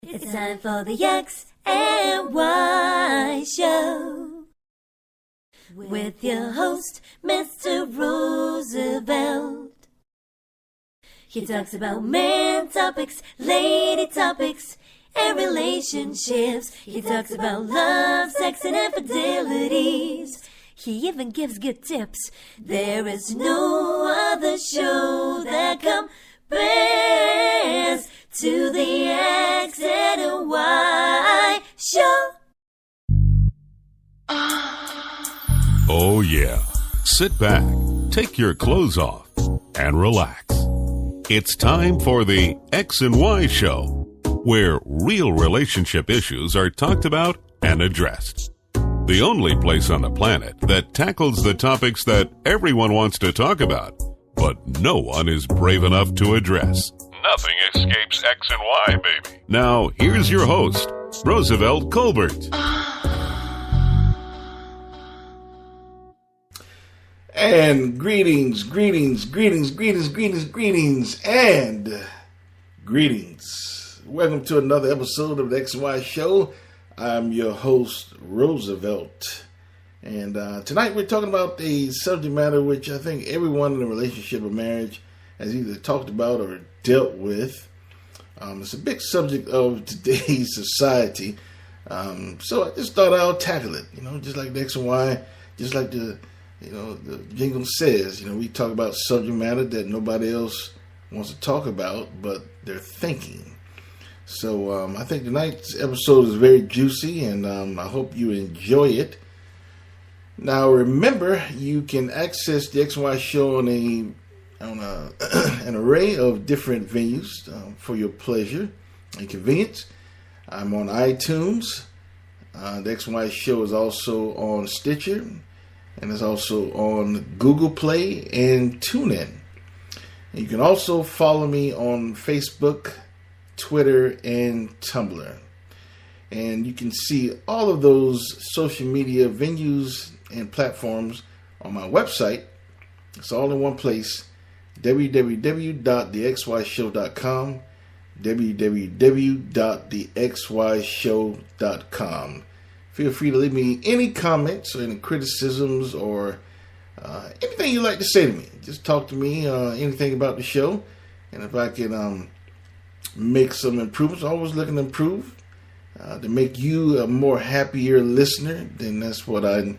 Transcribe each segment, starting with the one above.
It's time for the X and Y Show with your host, Mr. Roosevelt. He talks about man topics, lady topics, and relationships. He talks about love, sex, and infidelities. He even gives good tips. There is no other show that compares to the X and Y Show. Oh yeah. Sit back, take your clothes off, and relax. It's time for the X and Y Show, where real relationship issues are talked about and addressed. The only place on the planet that tackles the topics that everyone wants to talk about, but no one is brave enough to address. Nothing escapes X and Y, baby. Now, here's your host, Roosevelt Colbert. And greetings, and greetings. Welcome to another episode of the X and Y Show. I'm your host, Roosevelt. And tonight we're talking about a subject matter which I think everyone in a relationship or marriage has either talked about or dealt with. It's a big subject of today's society. So I just thought I'll tackle it, just like the X and Y, just like the jingle says, we talk about subject matter that nobody else wants to talk about, but they're thinking. So I think tonight's episode is very juicy, and I hope you enjoy it. Now, remember, you can access the X and Y Show on an array of different venues for your pleasure and convenience. I'm on iTunes. The X and Y Show is also on Stitcher, and it's also on Google Play and TuneIn. And you can also follow me on Facebook, Twitter, and Tumblr. And you can see all of those social media venues and platforms on my website. It's all in one place, www.thexyshow.com, www.thexyshow.com. Feel free to leave me any comments or any criticisms or anything you'd like to say to me. Just talk to me, anything about the show. And if I can make some improvements, always looking to improve, to make you a more happier listener, then that's what I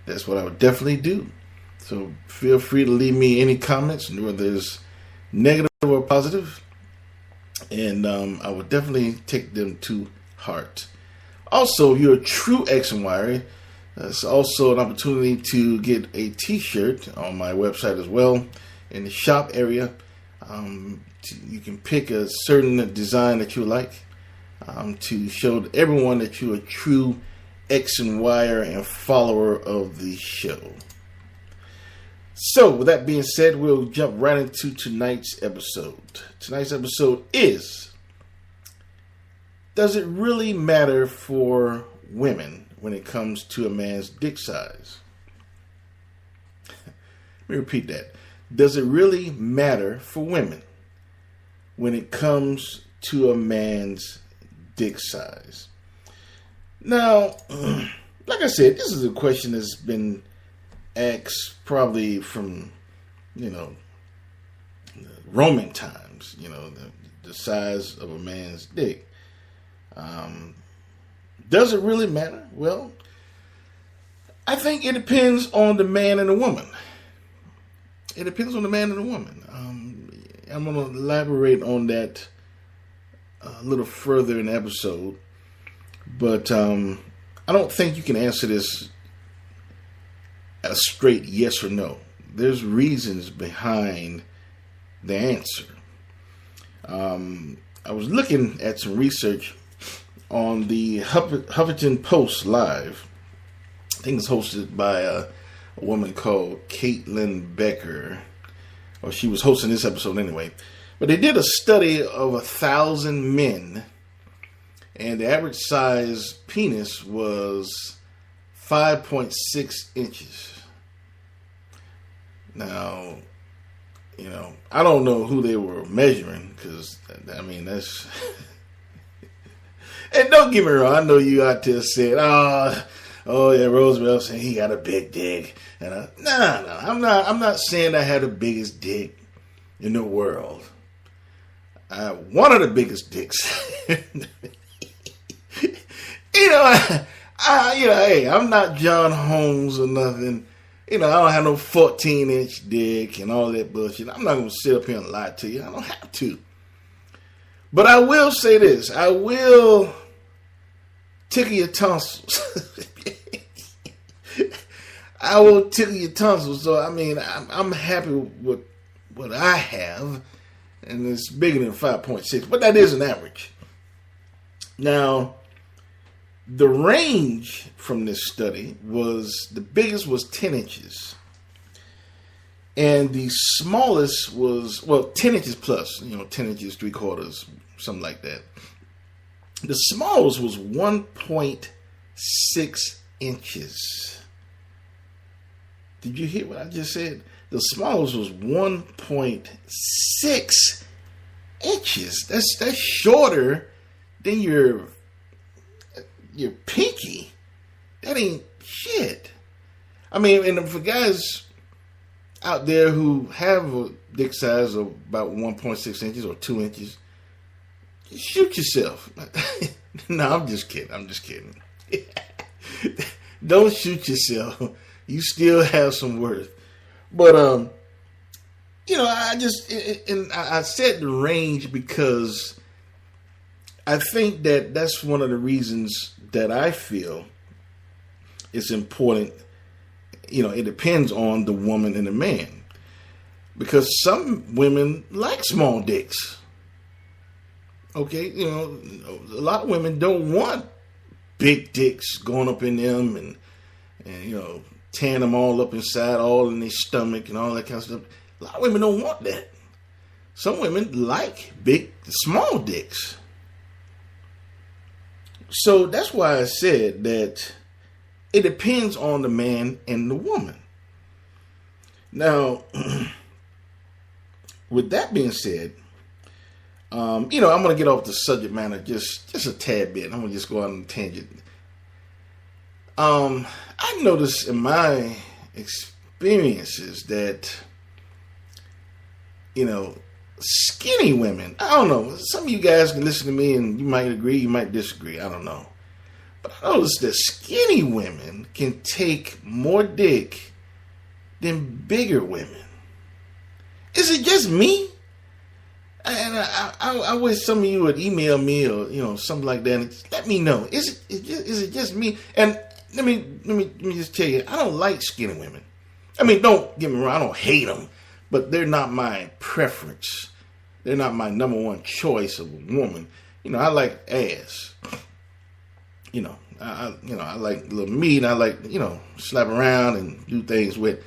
would definitely do. So feel free to leave me any comments, whether it's negative or positive, and I will definitely take them to heart. Also, if you're a true X and Y, it's also an opportunity to get a t-shirt on my website as well. In the shop area, you can pick a certain design that you like to show everyone that you're a true X and Y-er and follower of the show. So, with that being said, we'll jump right into tonight's episode. Tonight's episode is, does it really matter for women when it comes to a man's dick size? Let me repeat that. Does it really matter for women when it comes to a man's dick size? Now, like I said, this is a question that's been asked probably from, Roman times, the size of a man's dick. Does it really matter? Well, I think it depends on the man and the woman. It depends on the man and the woman. I'm going to elaborate on that a little further in the episode. But I don't think you can answer this a straight yes or no. There's reasons behind the answer. I was looking at some research on the Huffington Post Live. I think it's hosted by a woman called Caitlin Becker. Or she was hosting this episode anyway. But they did a study of 1,000 men, and the average size penis was 5.6 inches. Now, I don't know who they were measuring, because, that's And don't get me wrong, I know you out there saying, oh yeah, Roosevelt saying he got a big dick. And no, I'm not saying I had the biggest dick in the world. One of the biggest dicks. Hey, I'm not John Holmes or nothing. I don't have no 14-inch dick and all that bullshit. I'm not going to sit up here and lie to you. I don't have to. But I will say this. I will tickle your tonsils. I will tickle your tonsils. So, I'm happy with what I have. And it's bigger than 5.6. But that is an average. Now, the range from this study the biggest was 10 inches. And the smallest was, 10 inches plus, 10 inches, 3/4, something like that. The smallest was 1.6 inches. Did you hear what I just said? The smallest was 1.6 inches. That's shorter than your pinky. That ain't shit. And for guys out there who have a dick size of about 1.6 inches or 2 inches, shoot yourself. No, I'm just kidding. Don't shoot yourself. You still have some worth. But, I said the range because I think that's one of the reasons that I feel it's important. It depends on the woman and the man. Because some women like small dicks. Okay? A lot of women don't want big dicks going up in them and tearing them all up inside, all in their stomach and all that kind of stuff. A lot of women don't want that. Some women like small dicks. So that's why I said that it depends on the man and the woman. Now, with that being said, I'm going to get off the subject matter just a tad bit. I'm going to just go out on a tangent. I noticed in my experiences that, skinny women, I don't know, some of you guys can listen to me and you might agree, you might disagree, I don't know. But I noticed that skinny women can take more dick than bigger women. Is it just me? And I wish some of you would email me or, something like that and let me know. Is it just me? And let me just tell you, I don't like skinny women. Don't get me wrong, I don't hate them, but they're not my preference. They're not my number one choice of a woman. I like ass. I like a little meat. I like, slap around and do things with.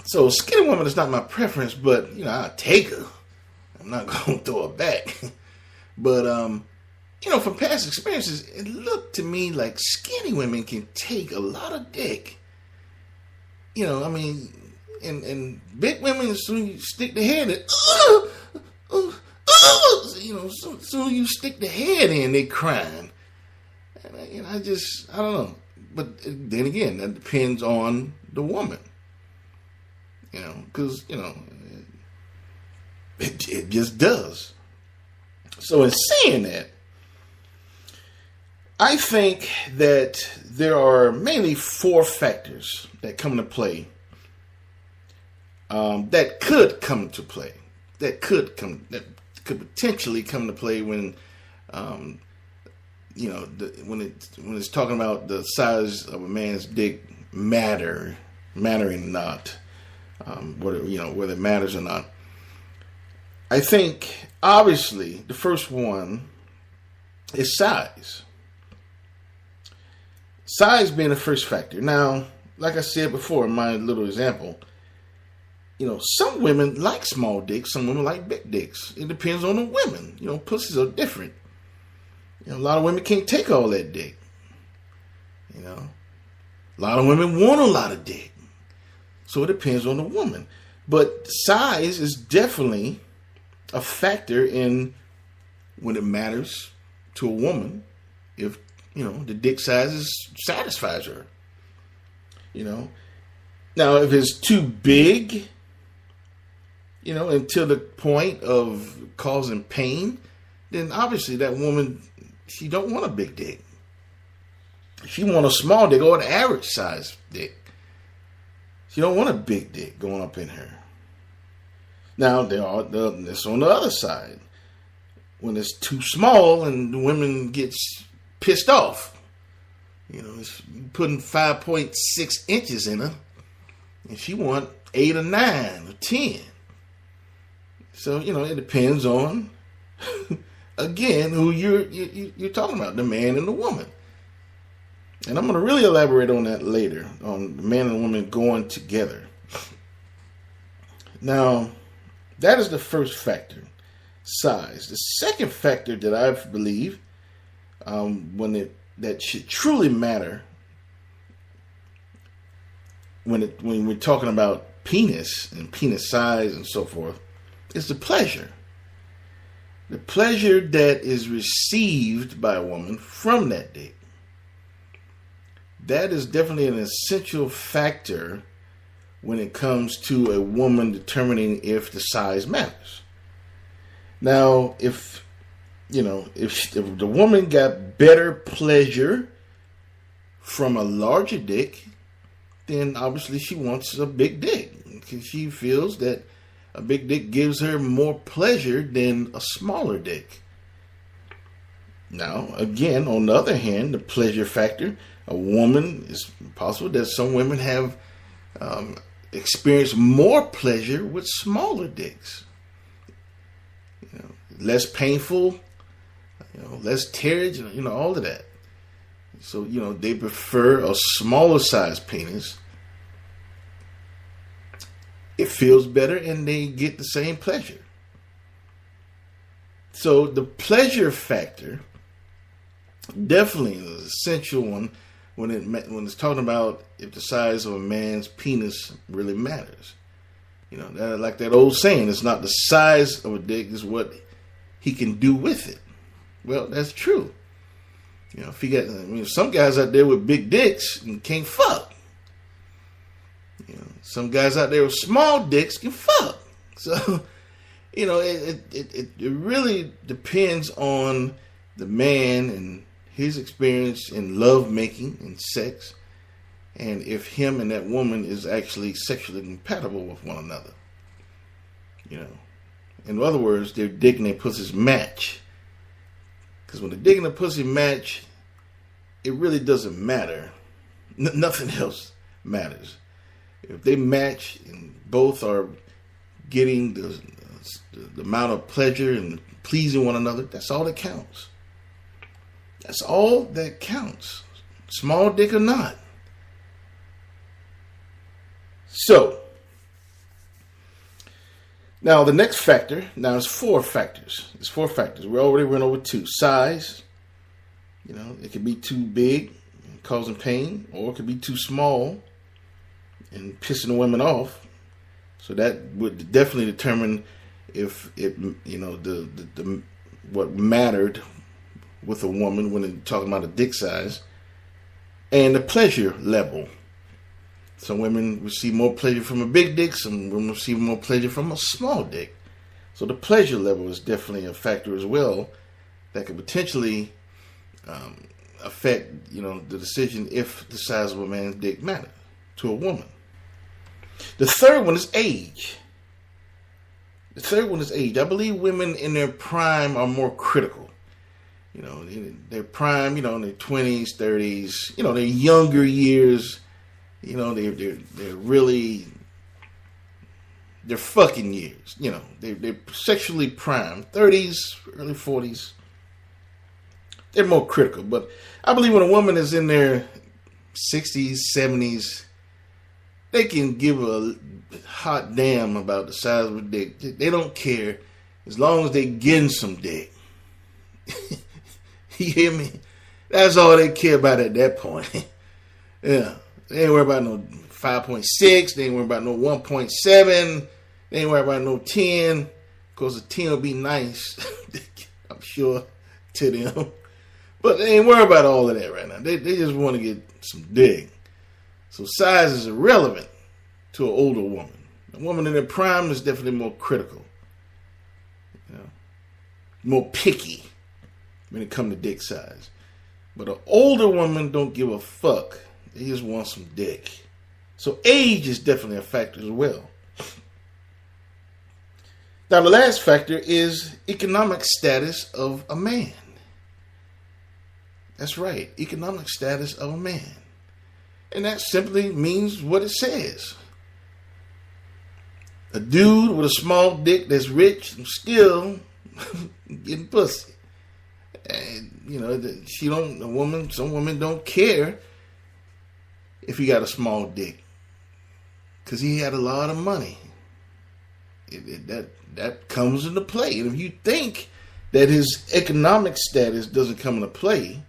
So a skinny woman is not my preference, but, I'll take her. I'm not going to throw her back. But, from past experiences, it looked to me like skinny women can take a lot of dick. And big women, as soon as you stick the head in, soon you stick the head in, they crying. And I don't know. But then again, that depends on the woman. Because, it just does. So in saying that, I think that there are mainly 4 factors that come into play. That could potentially come to play when, when it's talking about the size of a man's dick mattering or not, whether it matters or not. I think obviously the first one is size. Size being the first factor. Now, like I said before in my little example, some women like small dicks, some women like big dicks. It depends on the women. Pussies are different. A lot of women can't take all that dick. A lot of women want a lot of dick. So it depends on the woman. But size is definitely a factor in when it matters to a woman if, the dick size satisfies her. Now, if it's too big, until the point of causing pain, then obviously that woman, she don't want a big dick. She want a small dick or an average size dick. She don't want a big dick going up in her. Now, it's on the other side. When it's too small and the women gets pissed off. It's putting 5.6 inches in her. And she want 8 or 9 or 10. So, it depends on, again, who you're talking about, the man and the woman. And I'm going to really elaborate on that later, on the man and woman going together. Now, that is the first factor, size. The second factor that I believe, that should truly matter when we're talking about penis and penis size and so forth, is the pleasure. The pleasure that is received by a woman from that dick. That is definitely an essential factor when it comes to a woman determining if the size matters. Now, if the woman got better pleasure from a larger dick, then obviously she wants a big dick. Because she feels that a big dick gives her more pleasure than a smaller dick. Now, again, on the other hand, the pleasure factor, a woman, it's possible that some women have experienced more pleasure with smaller dicks. Less painful, less tearage, all of that. So, they prefer a smaller size penis. It feels better and they get the same pleasure. So the pleasure factor definitely is an essential one when it's talking about if the size of a man's penis really matters. Like that old saying, it's not the size of a dick, it's what he can do with it. Well, that's true. If you got, some guys out there with big dicks and can't fuck. Some guys out there with small dicks can fuck. So, it really depends on the man and his experience in love making and sex, and if him and that woman is actually sexually compatible with one another. In other words, their dick and their pussies match. Because when the dick and the pussy match, it really doesn't matter. Nothing else matters. If they match and both are getting the amount of pleasure and pleasing one another, that's all that counts. That's all that counts. Small dick or not. So, now the next factor, now it's 4 factors. It's 4 factors. We already went over 2. Size. It could be too big, causing pain, or it could be too small and pissing the women off. So that would definitely determine if it, the what mattered with a woman when they're talking about a dick size, and the pleasure level. Some women receive more pleasure from a big dick, some women receive more pleasure from a small dick. So the pleasure level is definitely a factor as well that could potentially affect, the decision if the size of a man's dick matters to a woman. The third one is age. I believe women in their prime are more critical. Their prime, in their 20s, 30s, their younger years, they're really, they're fucking years. They're sexually prime. 30s, early 40s, they're more critical. But I believe when a woman is in their 60s, 70s, they can give a hot damn about the size of a dick. They don't care as long as they getting some dick. You hear me? That's all they care about at that point. Yeah. They ain't worried about no 5.6. They ain't worried about no 1.7. They ain't worried about no 10. Because the 10 will be nice, I'm sure, to them. But they ain't worried about all of that right now. They just want to get some dick. So size is irrelevant to an older woman. A woman in her prime is definitely more critical. You know, more picky when it comes to dick size. But an older woman don't give a fuck. They just want some dick. So age is definitely a factor as well. Now the last factor is economic status of a man. That's right, economic status of a man. And that simply means what it says. A dude with a small dick that's rich and still getting pussy. And, you know, some women don't care if he got a small dick. Because he had a lot of money. That comes into play. And if you think that his economic status doesn't come into play,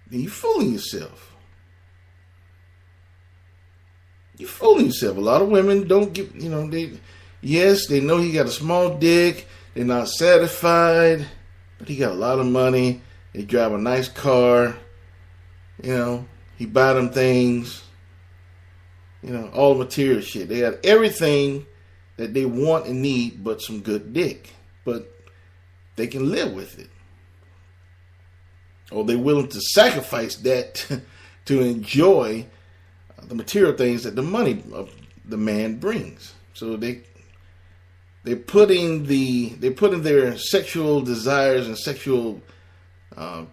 then you're fooling yourself. You're fooling yourself. A lot of women don't get, you know, they know he got a small dick. They're not satisfied. But he got a lot of money. They drive a nice car. You know, he buy them things. You know, all the material shit. They got everything that they want and need but some good dick. But they can live with it. Or they're willing to sacrifice that to enjoy the material things that the money of the man brings. So they're putting their sexual desires and sexual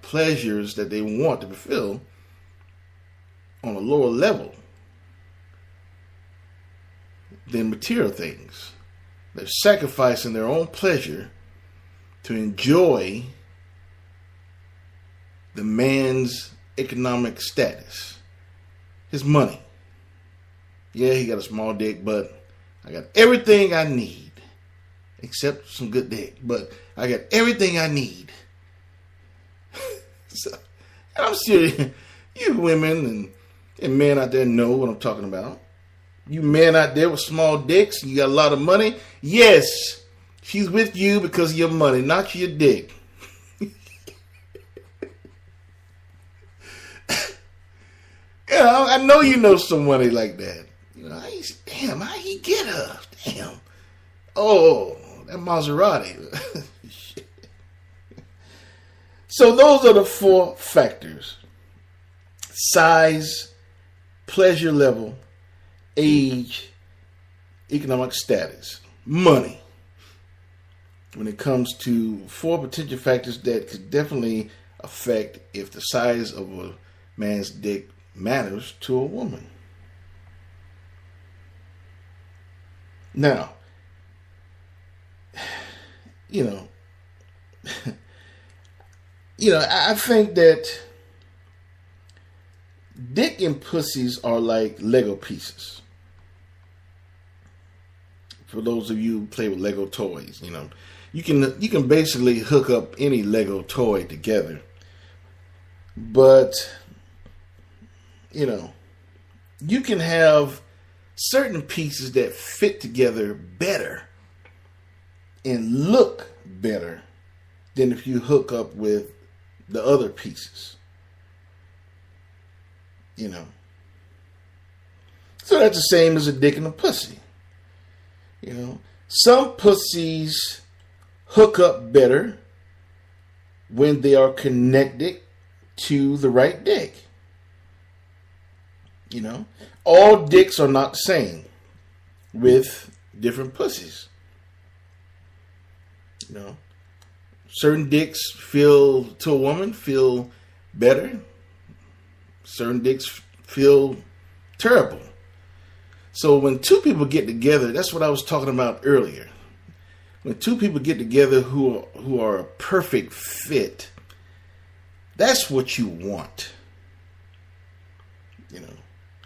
pleasures that they want to fulfill on a lower level than material things. They're sacrificing their own pleasure to enjoy the man's economic status. His money. Yeah, he got a small dick, but I got everything I need. Except some good dick. But I got everything I need. So, and I'm serious. You women and men out there know what I'm talking about. You men out there with small dicks, you got a lot of money. Yes, she's with you because of your money, not your dick. Yeah, I know you know somebody like that. You know, damn, how he get her? Damn. Oh, that Maserati. Shit. So those are the 4 factors. Size, pleasure level, age, economic status, money. When it comes to 4 potential factors that could definitely affect if the size of a man's dick matters to a woman. Now, I think that dick and pussies are like Lego pieces. For those of you who play with Lego toys, you can basically hook up any Lego toy together. But you can have certain pieces that fit together better and look better than if you hook up with the other pieces. So that's the same as a dick and a pussy. Some pussies hook up better when they are connected to the right dick. All dicks are not the same with different pussies. Certain dicks to a woman feel better. Certain dicks feel terrible. So when 2 people get together, that's what I was talking about earlier. When 2 people get together who are a perfect fit, that's what you want.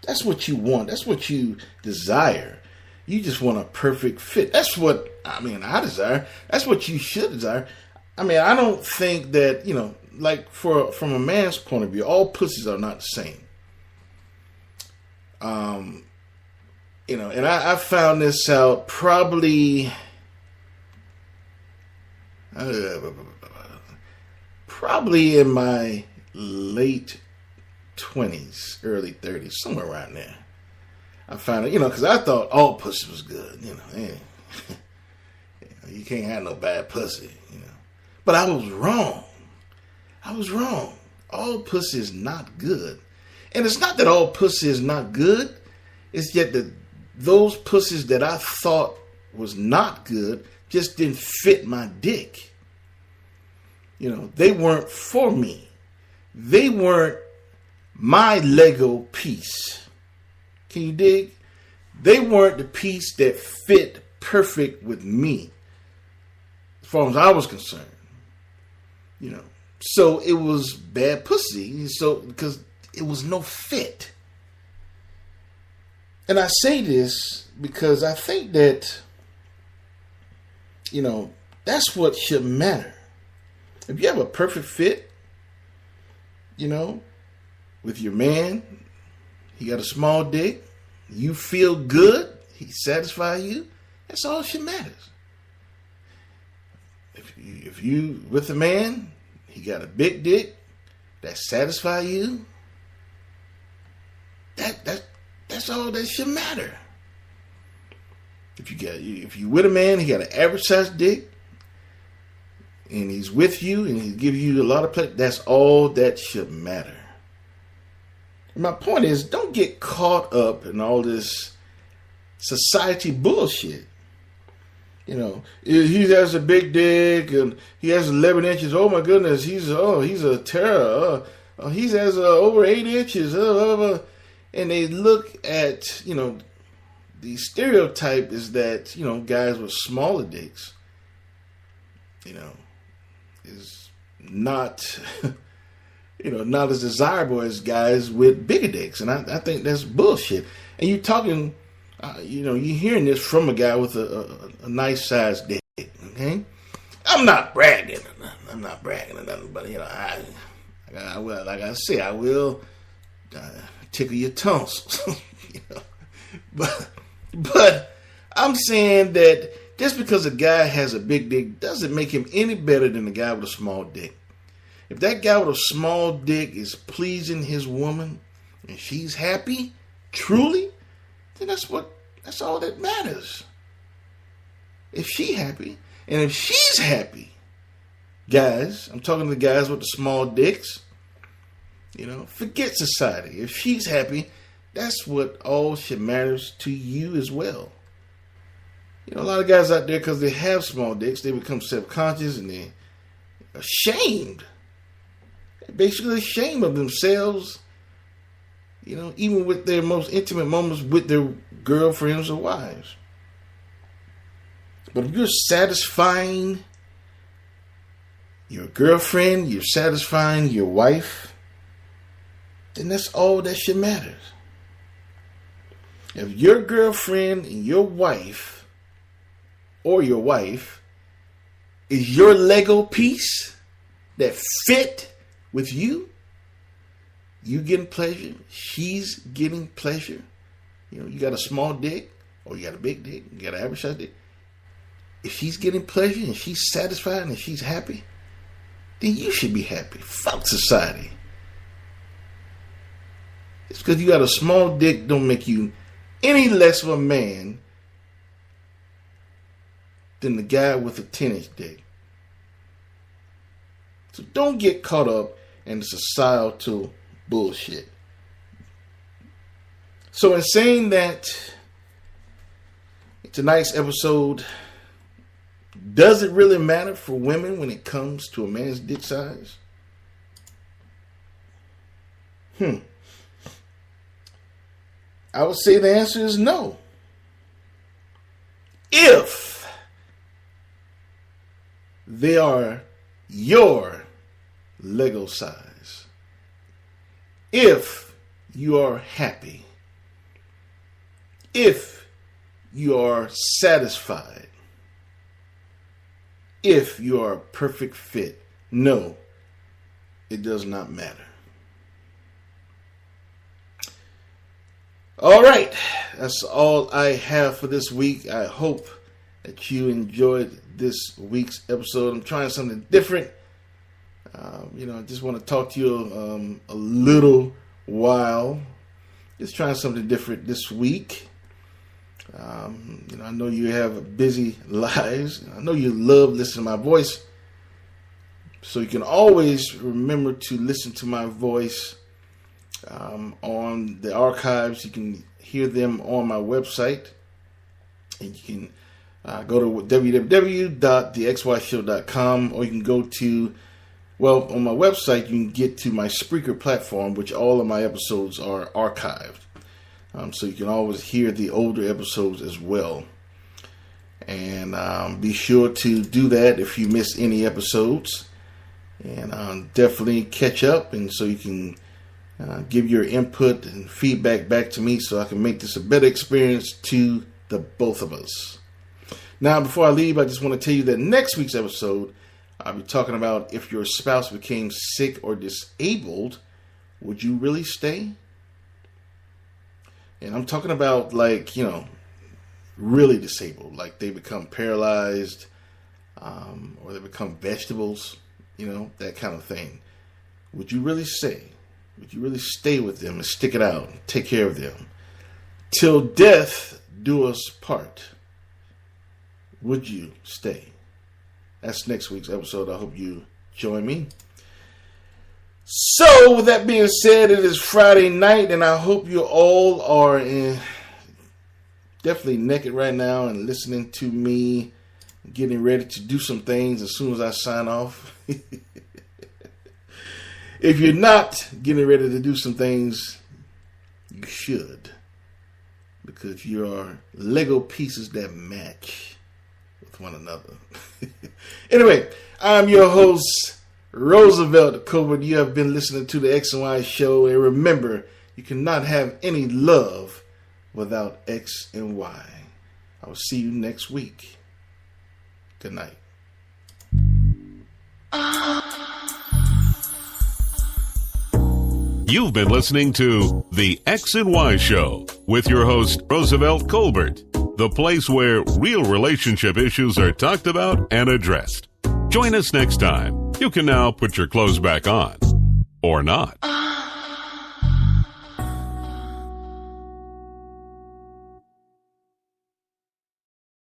That's what you want. That's what you desire. You just want a perfect fit. That's what, I desire. That's what you should desire. I don't think that, from a man's point of view, all pussies are not the same. And I found this out probably probably in my late 20s, early 30s, somewhere around there. I found it, because I thought all pussy was good, you can't have no bad pussy, But I was wrong. All pussy is not good. And it's not that all pussy is not good. It's yet that those pussies that I thought was not good just didn't fit my dick. They weren't for me. They weren't my Lego piece. Can you dig? They weren't the piece that fit perfect with me, as far as I was concerned. So it was bad pussy. So because it was no fit. And I say this because I think that, that's what should matter. If you have a perfect fit, with your man, he got a small dick, you feel good, he satisfies you, that's all that matters. If you with a man, he got a big dick that satisfies you, that's all that should matter. If you with a man, he got an average sized dick, and he's with you, and he gives you a lot of pleasure, that's all that should matter. And my point is, don't get caught up in all this society bullshit. He has a big dick, and he has 11 inches. Oh my goodness, he's a terror. He has over 8 inches. And they look at, the stereotype is that, guys with smaller dicks, is not, not as desirable as guys with bigger dicks. And I think that's bullshit. And you're talking, you're hearing this from a guy with a nice sized dick, okay? I'm not bragging or nothing, but, I will, like I say, I will tickle your tonsils, But I'm saying that just because a guy has a big dick doesn't make him any better than a guy with a small dick. If that guy with a small dick is pleasing his woman and she's happy, truly, then that's all that matters. If she's happy, and if she's happy, guys, I'm talking to the guys with the small dicks, forget society. If she's happy, that's what all should matters to you as well. A lot of guys out there, because they have small dicks, they become self-conscious and they're ashamed. They're basically ashamed of themselves, even with their most intimate moments with their girlfriends or wives. But if you're satisfying your girlfriend, you're satisfying your wife, then that's all that should matter. If your girlfriend and your wife, or your wife, is your Lego piece that fit with you getting pleasure, she's getting pleasure. You got a small dick, or you got a big dick, you got an average size dick. If she's getting pleasure and she's satisfied and she's happy, then you should be happy. Fuck society. It's because you got a small dick don't make you any less of a man than the guy with a 10-inch dick. So don't get caught up in the societal bullshit. So in saying that, tonight's episode, does it really matter for women when it comes to a man's dick size? I would say the answer is no. If they are your Lego size. If you are happy. If you are satisfied. If you are a perfect fit. No, it does not matter. All right, that's all I have for this week. I hope that you enjoyed this week's episode. I'm trying something different. I just want to talk to you a little while. Just trying something different this week. I know you have busy lives. I know you love listening to my voice. So you can always remember to listen to my voice on the archives. You can hear them on my website. And you can go to www.thexyshow.com, or you can go to, on my website, you can get to my Spreaker platform, which all of my episodes are archived. So you can always hear the older episodes as well. And be sure to do that if you miss any episodes. And definitely catch up, and so you can give your input and feedback back to me so I can make this a better experience to the both of us. Now, before I leave, I just want to tell you that next week's episode, I'll be talking about if your spouse became sick or disabled, would you really stay? And I'm talking about really disabled, like they become paralyzed or they become vegetables, that kind of thing. Would you really stay? Would you really stay with them and stick it out and take care of them? Till death do us part. Would you stay? That's next week's episode. I hope you join me. So, with that being said, it is Friday night, and I hope you all are definitely naked right now and listening to me getting ready to do some things as soon as I sign off. If you're not getting ready to do some things, you should, because you are Lego pieces that match with one another. Anyway, I'm your host, Roosevelt Colbert. You have been listening to the X and Y Show, and remember, you cannot have any love without X and Y. I will see you next week. Good night. You've been listening to The X and Y Show with your host, Roosevelt Colbert, the place where real relationship issues are talked about and addressed. Join us next time. You can now put your clothes back on. Or not.